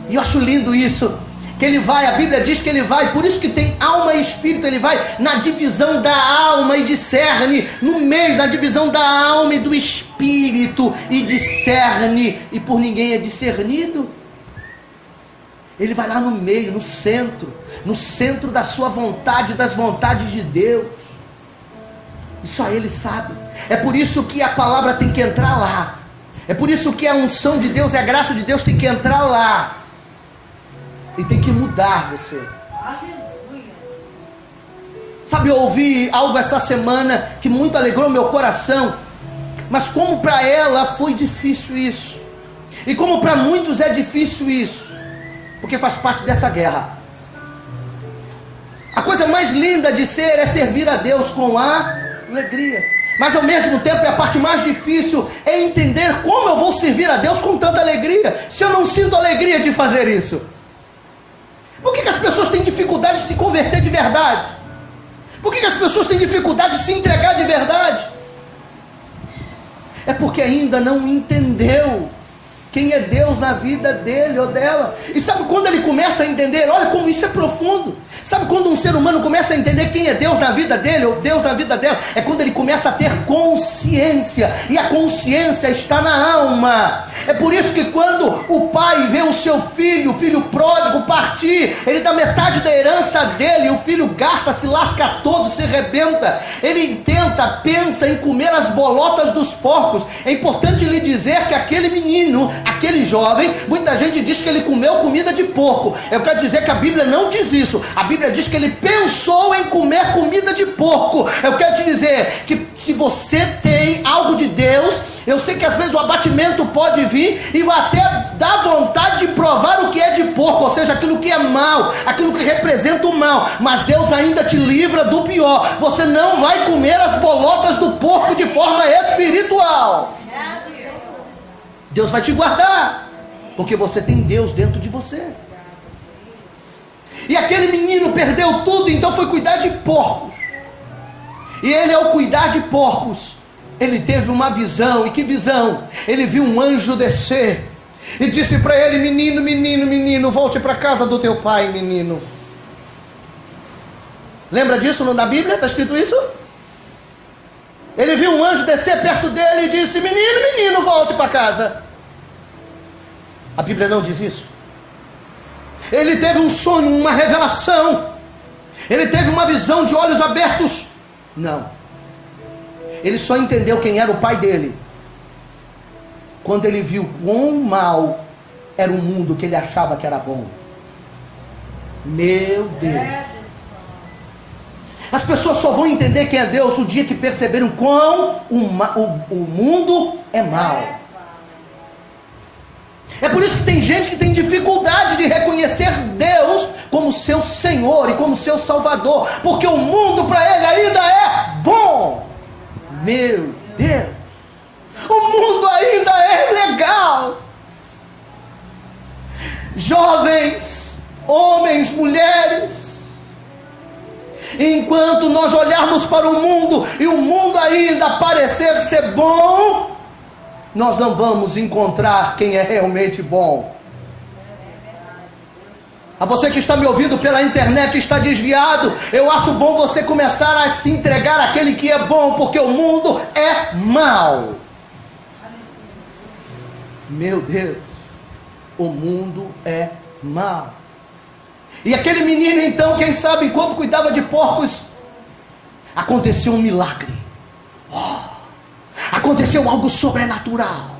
Speaker 1: e eu acho lindo isso, que ele vai, a Bíblia diz que ele vai, por isso que tem alma e espírito, ele vai na divisão da alma e discerne, no meio da divisão da alma e do espírito, e discerne, e por ninguém é discernido. Ele vai lá no meio, no centro da sua vontade, das vontades de Deus. E só Ele sabe. É por isso que a palavra tem que entrar lá. É por isso que a unção de Deus e a graça de Deus tem que entrar lá. E tem que mudar você. Sabe, eu ouvi algo essa semana que muito alegrou meu coração. Mas como para ela foi difícil isso. E como para muitos é difícil isso. Porque faz parte dessa guerra. A coisa mais linda de ser é servir a Deus com alegria. Mas ao mesmo tempo, a parte mais difícil é entender como eu vou servir a Deus com tanta alegria, se eu não sinto alegria de fazer isso. Por que as pessoas têm dificuldade de se converter de verdade? Por que as pessoas têm dificuldade de se entregar de verdade? É porque ainda não entendeu quem é Deus na vida dele ou dela. E sabe quando ele começa a entender? Olha como isso é profundo. Sabe quando um ser humano começa a entender quem é Deus na vida dele ou Deus na vida dela? É quando ele começa a ter consciência. E a consciência está na alma. É por isso que quando o pai vê o seu filho, o filho pródigo partir, ele dá metade da herança dele, o filho gasta, se lasca todo, se rebenta. Ele tenta, pensa em comer as bolotas dos porcos. É importante lhe dizer que aquele menino, aquele jovem, muita gente diz que ele comeu comida de porco. Eu quero dizer que a Bíblia não diz isso. A Bíblia diz que ele pensou em comer comida de porco. Eu quero te dizer que se você tem algo de Deus, eu sei que às vezes o abatimento pode vir e vai até dar vontade de provar o que é de porco, ou seja, aquilo que é mal, aquilo que representa o mal, mas Deus ainda te livra do pior. Você não vai comer as bolotas do porco de forma espiritual. Deus vai te guardar, porque você tem Deus dentro de você. E aquele menino perdeu tudo, então foi cuidar de porcos. E ele, ao cuidar de porcos, ele teve uma visão. E que visão? Ele viu um anjo descer e disse para ele: menino, menino, menino, volte para a casa do teu pai, menino. Lembra disso na Bíblia? Está escrito isso? Ele viu um anjo descer perto dele e disse: menino, menino, volte para casa. A Bíblia não diz isso. Ele teve um sonho, uma revelação. Ele teve uma visão de olhos abertos. Não. Ele só entendeu quem era o pai dele quando ele viu quão mal era o mundo que ele achava que era bom. Meu Deus. As pessoas só vão entender quem é Deus o dia que perceberam quão o mundo é mau. É por isso que tem gente que tem dificuldade de reconhecer Deus como seu Senhor e como seu Salvador, porque o mundo para ele ainda é bom. Meu Deus, o mundo ainda é legal. Jovens, homens, mulheres, enquanto nós olharmos para o mundo e o mundo ainda parecer ser bom, nós não vamos encontrar quem é realmente bom. A você que está me ouvindo pela internet, está desviado, eu acho bom você começar a se entregar àquele que é bom, porque o mundo é mau. Meu Deus, o mundo é mau. E aquele menino então, quem sabe, enquanto cuidava de porcos, aconteceu um milagre. Aconteceu algo sobrenatural.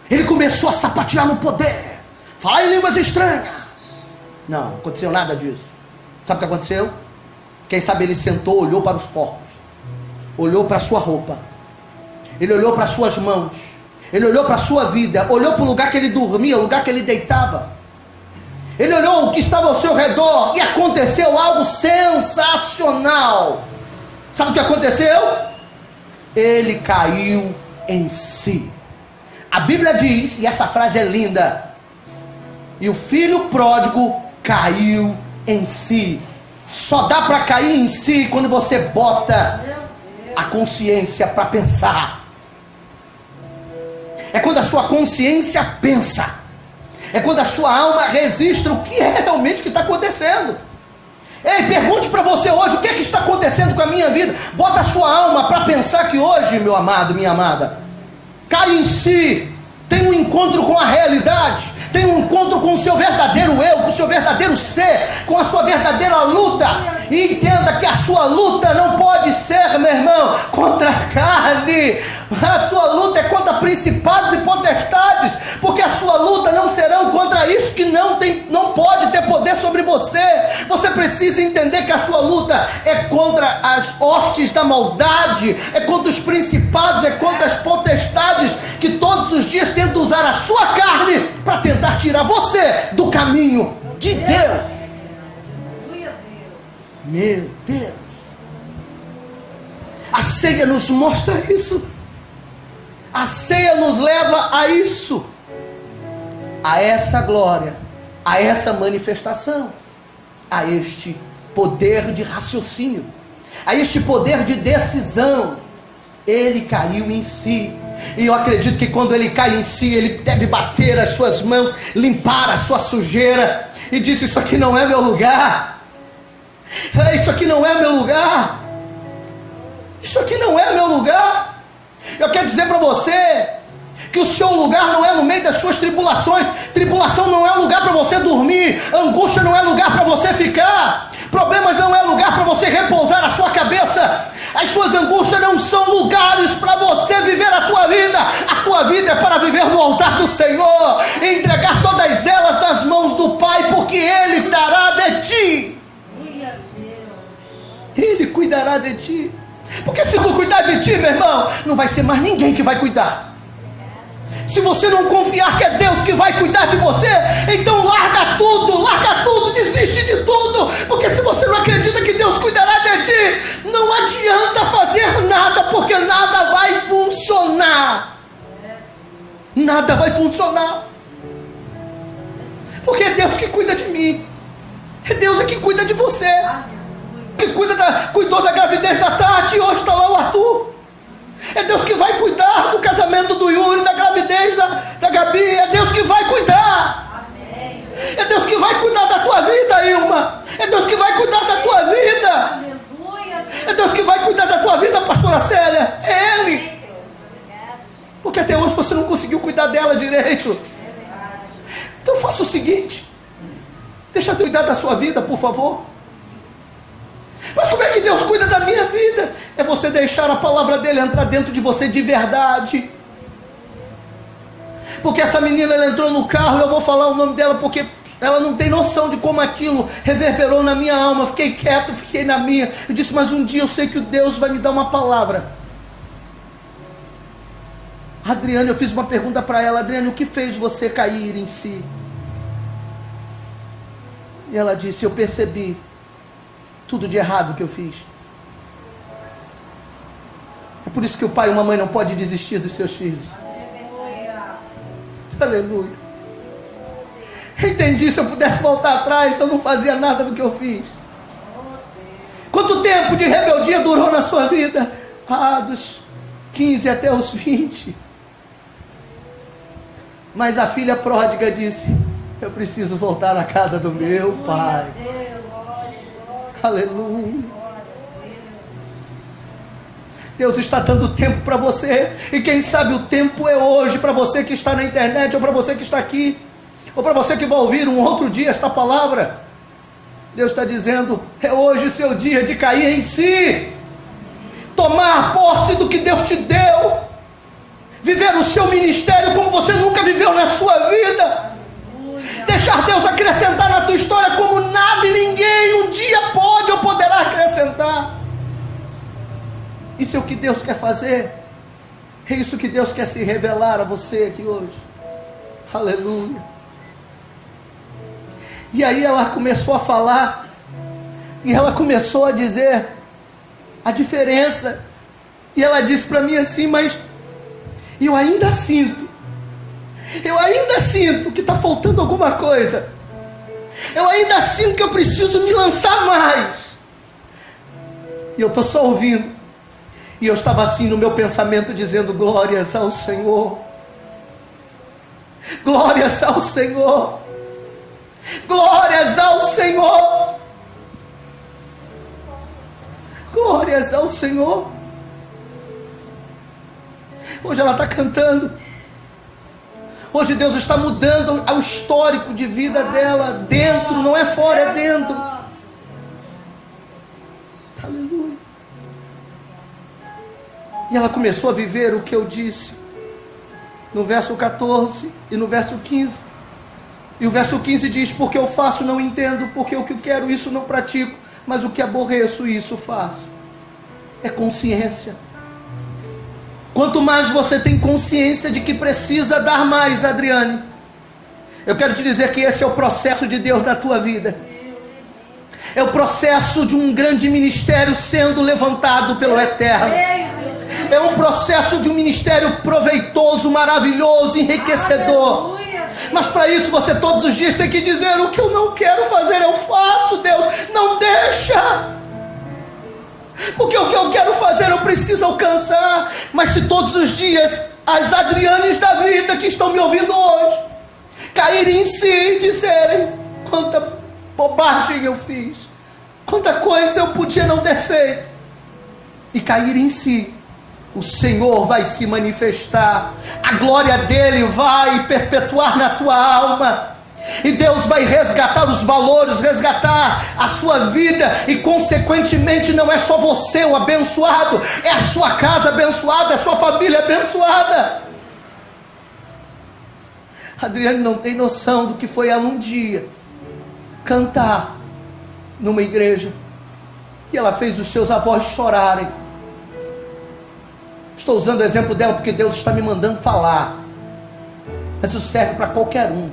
Speaker 1: Ele começou a sapatear no poder, falar em línguas estranhas. Não aconteceu nada disso. Sabe o que aconteceu? Quem sabe ele sentou, olhou para os porcos, olhou para a sua roupa, ele olhou para as suas mãos, ele olhou para a sua vida, olhou para o lugar que ele dormia, o lugar que ele deitava, ele olhou o que estava ao seu redor, e aconteceu algo sensacional. Sabe o que aconteceu? ele caiu em si. A Bíblia diz, e essa frase é linda, e o filho pródigo caiu em si. Só dá para cair em si quando você bota a consciência para pensar. É quando a sua consciência pensa. É quando a sua alma registra o que é realmente que está acontecendo. Ei, pergunte para você hoje, o que é que está acontecendo com a minha vida? Bota a sua alma para pensar que hoje, meu amado, minha amada, cai em si, tem um encontro com a realidade, tem um encontro com o seu verdadeiro eu, com o seu verdadeiro ser, com a sua verdadeira luta. E entenda que a sua luta não pode ser, meu irmão, contra a carne. A sua luta é contra principados e potestades, porque a sua luta não serão contra isso que não pode ter poder sobre você. Você precisa entender que a sua luta é contra as hostes da maldade, é contra os principados, é contra as potestades que todos os dias tentam usar a sua carne para tentar tirar você do caminho de Deus. Meu Deus, a ceia nos mostra isso. A ceia nos leva a isso, a essa glória, a essa manifestação, a este poder de raciocínio, a este poder de decisão. Ele caiu em si, e eu acredito que quando ele cai em si, ele deve bater as suas mãos, limpar a sua sujeira, e disse: isso aqui não é meu lugar, isso aqui não é meu lugar, isso aqui não é meu lugar. Eu quero dizer para você que o seu lugar não é no meio das suas tribulações. Tribulação não é lugar para você dormir, angústia não é lugar para você ficar, problemas não é lugar para você repousar a sua cabeça. As suas angústias não são lugares para você viver a tua vida. A tua vida é para viver no altar do Senhor, e entregar todas elas nas mãos do Pai, porque Ele dará de ti. Ele cuidará de ti. Porque se não cuidar de ti, meu irmão, não vai ser mais ninguém que vai cuidar. Se você não confiar que é Deus que vai cuidar de você, então larga tudo, desiste de tudo. Porque se você não acredita que Deus cuidará de ti, não adianta fazer nada, porque nada vai funcionar. Nada vai funcionar. Porque é Deus que cuida de mim, é Deus que cuida de você, que cuidou da gravidez da Tati, e hoje está lá o Arthur. É Deus que vai cuidar do casamento do Yuri, da gravidez da Gabi. É Deus que vai cuidar. Amém. É Deus que vai cuidar da tua vida, Ilma. É Deus que vai cuidar da tua vida. Aleluia. É Deus que vai cuidar da tua vida, pastora Célia. É Ele. Porque até hoje você não conseguiu cuidar dela direito. Então faça o seguinte: deixa eu cuidar da sua vida, por favor. Mas como é que Deus cuida da minha vida? É você deixar a palavra dele entrar dentro de você de verdade. Porque essa menina, ela entrou no carro, eu vou falar o nome dela porque ela não tem noção de como aquilo reverberou na minha alma. Fiquei quieto, fiquei na minha. Eu disse: mas um dia eu sei que Deus vai me dar uma palavra. Adriane, eu fiz uma pergunta para ela: Adriane, o que fez você cair em si? E ela disse: eu percebi tudo de errado que eu fiz. É por isso que o pai e uma mãe não pode desistir dos seus filhos. Aleluia. Entendi, se eu pudesse voltar atrás, eu não fazia nada do que eu fiz. Quanto tempo de rebeldia durou na sua vida? Dos 15 até os 20. Mas a filha pródiga disse: eu preciso voltar à casa do meu pai. Aleluia. Deus está dando tempo para você, e quem sabe o tempo é hoje, para você que está na internet, ou para você que está aqui, ou para você que vai ouvir um outro dia esta palavra. Deus está dizendo: é hoje o seu dia de cair em si, tomar posse do que Deus te deu, viver o seu ministério como você nunca viveu na sua vida, deixar Deus acrescentar na tua história como nada e ninguém um dia pode ou poderá acrescentar. Isso é o que Deus quer fazer, é isso que Deus quer se revelar a você aqui hoje. Aleluia. E aí ela começou a falar, e ela começou a dizer a diferença E ela disse para mim assim: mas eu ainda sinto que está faltando alguma coisa. Eu ainda sinto que eu preciso me lançar mais. E eu estou só ouvindo. E eu estava assim no meu pensamento, dizendo: glórias ao Senhor. Glórias ao Senhor. Glórias ao Senhor. Glórias ao Senhor. Hoje ela está cantando. Hoje Deus está mudando o histórico de vida dela. Dentro, não é fora, é dentro. Aleluia. E ela começou a viver o que eu disse no verso 14 e no verso 15. E o verso 15 diz: porque eu faço não entendo, porque o que quero isso não pratico, mas o que aborreço isso faço. É consciência. Quanto mais você tem consciência de que precisa dar mais, Adriane, eu quero te dizer que esse é o processo de Deus na tua vida. É o processo de um grande ministério sendo levantado pelo Eterno. É um processo de um ministério proveitoso, maravilhoso, enriquecedor. Mas para isso você todos os dias tem que dizer: o que eu não quero fazer eu faço, Deus, não deixa. Porque o que eu quero fazer eu preciso alcançar. Mas se todos os dias as Adrianes da vida que estão me ouvindo hoje caírem em si e dizerem: quanta bobagem eu fiz, quanta coisa eu podia não ter feito, e caírem em si, o Senhor vai se manifestar, a glória dele vai perpetuar na tua alma, e Deus vai resgatar os valores, resgatar a sua vida, e consequentemente não é só você o abençoado, é a sua casa abençoada, é a sua família abençoada. Adriane não tem noção do que foi ela um dia cantar numa igreja, e ela fez os seus avós chorarem. Estou usando o exemplo dela porque Deus está me mandando falar, mas isso serve para qualquer um.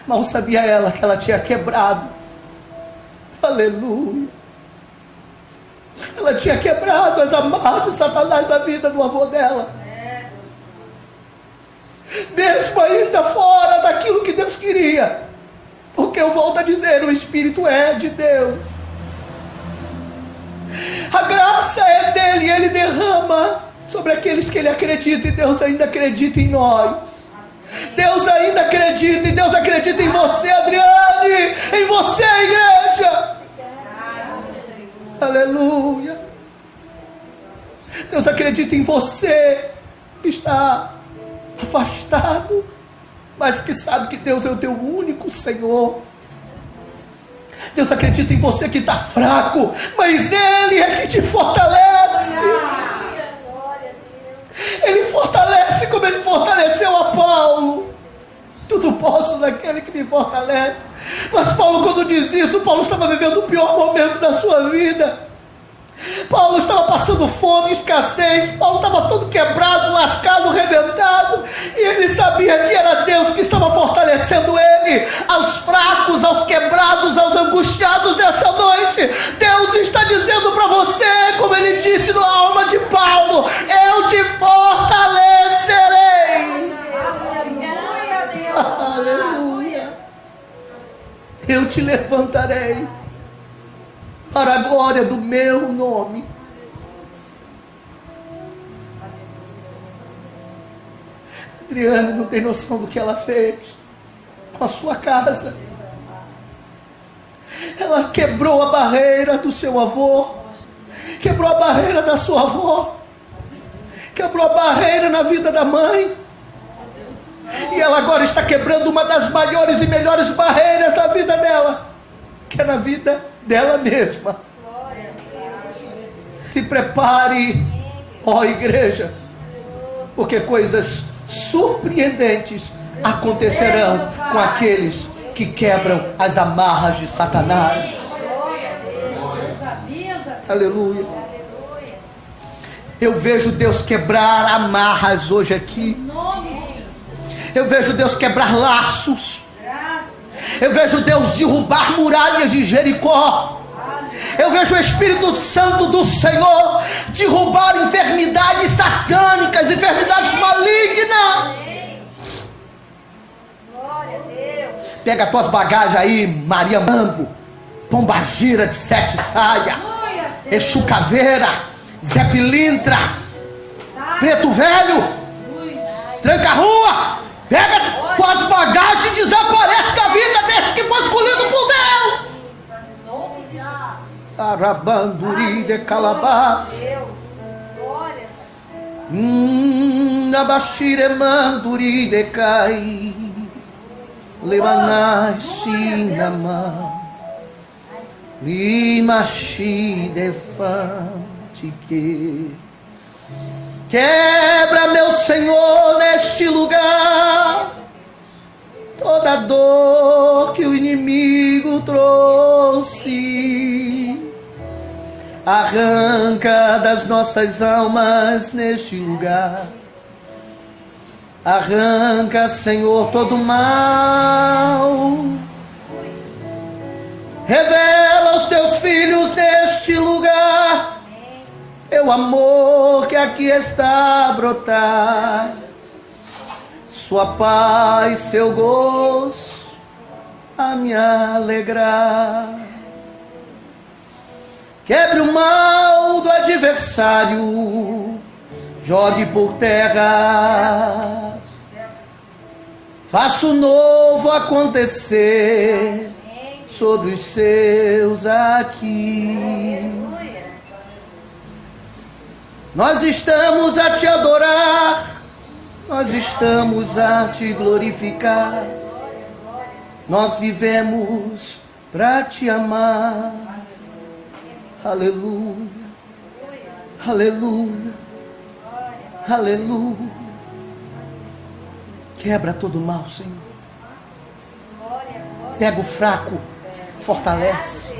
Speaker 1: Mal sabia ela que ela tinha quebrado, aleluia, ela tinha quebrado as amarras de Satanás da vida do avô dela, mesmo ainda fora daquilo que Deus queria, porque eu volto a dizer, o Espírito é de Deus, a graça é dele, ele derrama sobre aqueles que ele acredita, e Deus ainda acredita em nós. Deus ainda acredita, e Deus acredita em você, Adriane, em você, igreja. Aleluia. Deus acredita em você que está afastado, mas que sabe que Deus é o teu único Senhor. Deus acredita em você que está fraco, mas Ele é que te fortalece. Ele fortalece como Ele fortaleceu a Paulo. Tudo posso naquele que me fortalece. Mas Paulo, quando diz isso, Paulo estava vivendo o pior momento da sua vida. Paulo estava passando fome, escassez. Paulo estava todo quebrado, lascado, arrebentado, e ele sabia que era Deus que estava fortalecendo ele. Aos fracos, aos quebrados, aos angustiados dessa noite, Deus está dizendo para você, como ele disse na alma de Paulo: eu te fortalecerei. Aleluia. Eu te levantarei para a glória do meu nome. Adriane não tem noção do que ela fez com a sua casa. Ela quebrou a barreira do seu avô, quebrou a barreira da sua avó, quebrou a barreira na vida da mãe, e ela agora está quebrando uma das maiores e melhores barreiras da vida dela, que é na vida dela mesma. Se prepare, ó igreja, porque coisas surpreendentes acontecerão com aqueles que quebram as amarras de Satanás. Aleluia. Eu vejo Deus quebrar amarras hoje aqui. Eu vejo Deus quebrar laços. Eu vejo Deus derrubar muralhas de Jericó. Eu vejo o Espírito Santo do Senhor derrubar enfermidades satânicas, enfermidades malignas.
Speaker 2: Glória a Deus.
Speaker 1: Pega as tuas bagagens aí, Maria Mambo, Pombagira de 7 saia, Exu Caveira, Zé Pilintra, Preto Velho, tranca a rua, pega tuas bagagens e desaparece da vida desde que foi escolhido por Deus. Arabanduri de Calabás, Nabashire Manduri de Cai, Lemanai Sinama, Limashi de Fantique. Quebra, meu Senhor, neste lugar toda dor que o inimigo trouxe. Arranca das nossas almas neste lugar. Arranca, Senhor, todo mal. Revela os teus filhos neste lugar. Teu amor que aqui está a brotar. Sua paz, seu gozo a me alegrar. Quebre o mal do adversário, jogue por terra, faça o novo acontecer sobre os seus aqui. Nós estamos a te adorar, nós estamos a te glorificar, nós vivemos para te amar. Aleluia, aleluia, aleluia. Quebra todo mal, Senhor. Pega o fraco, fortalece.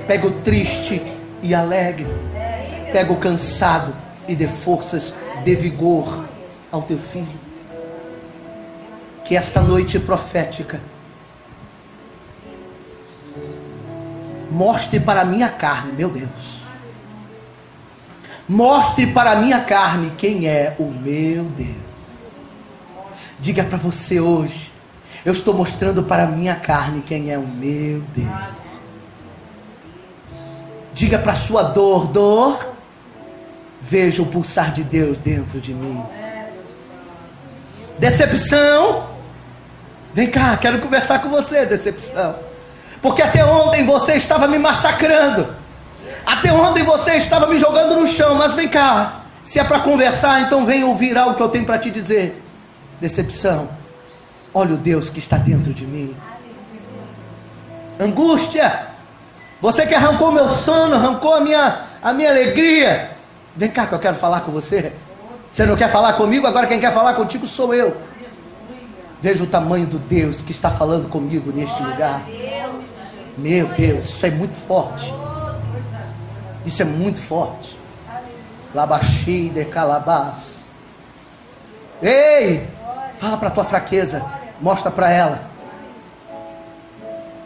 Speaker 1: Pega o triste e alegre. Pega o cansado e dê forças, dê vigor ao teu filho. Que esta noite profética mostre para a minha carne, meu Deus, mostre para a minha carne quem é o meu Deus. Diga para você hoje: eu estou mostrando para a minha carne quem é o meu Deus. Diga para a sua dor, veja o pulsar de Deus dentro de mim. Decepção, vem cá, quero conversar com você, decepção. Porque até ontem você estava me massacrando. Até ontem você estava me jogando no chão. Mas vem cá, se é para conversar, então vem ouvir algo que eu tenho para te dizer. Decepção, olha o Deus que está dentro de mim. Angústia, você que arrancou meu sono, arrancou a minha alegria. Vem cá que eu quero falar com você. Você não quer falar comigo? Agora quem quer falar contigo sou eu. Veja o tamanho do Deus que está falando comigo neste lugar. Meu Deus, isso é muito forte. Isso é muito forte. Labaxi de Calabás. Ei, fala para a tua fraqueza. Mostra para ela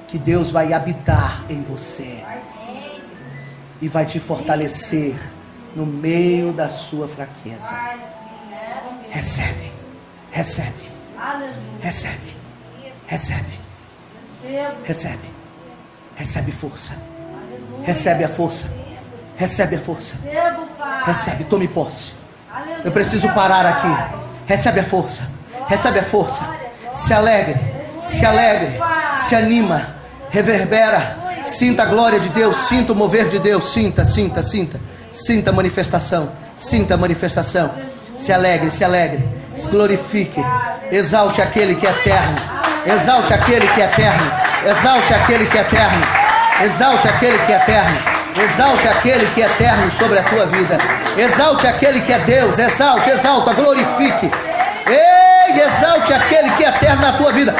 Speaker 1: que Deus vai habitar em você e vai te fortalecer no meio da sua fraqueza. Recebe, recebe, recebe, recebe, recebe. Recebe força. Recebe a força. Recebe a força. Recebe, tome posse. Eu preciso parar aqui. Recebe a força. Recebe a força. Se alegre. Se alegre. Se anima. Reverbera. Sinta a glória de Deus. Sinta o mover de Deus. Sinta, sinta, sinta. Sinta a manifestação. Sinta a manifestação. Se alegre, se alegre. Se glorifique. Exalte aquele que é eterno. Exalte aquele que é eterno. Exalte aquele que é eterno. Exalte aquele que é eterno. Exalte aquele que é eterno sobre a tua vida. Exalte aquele que é Deus. Exalte, exalta, glorifique. Ei, exalte aquele que é eterno na tua vida.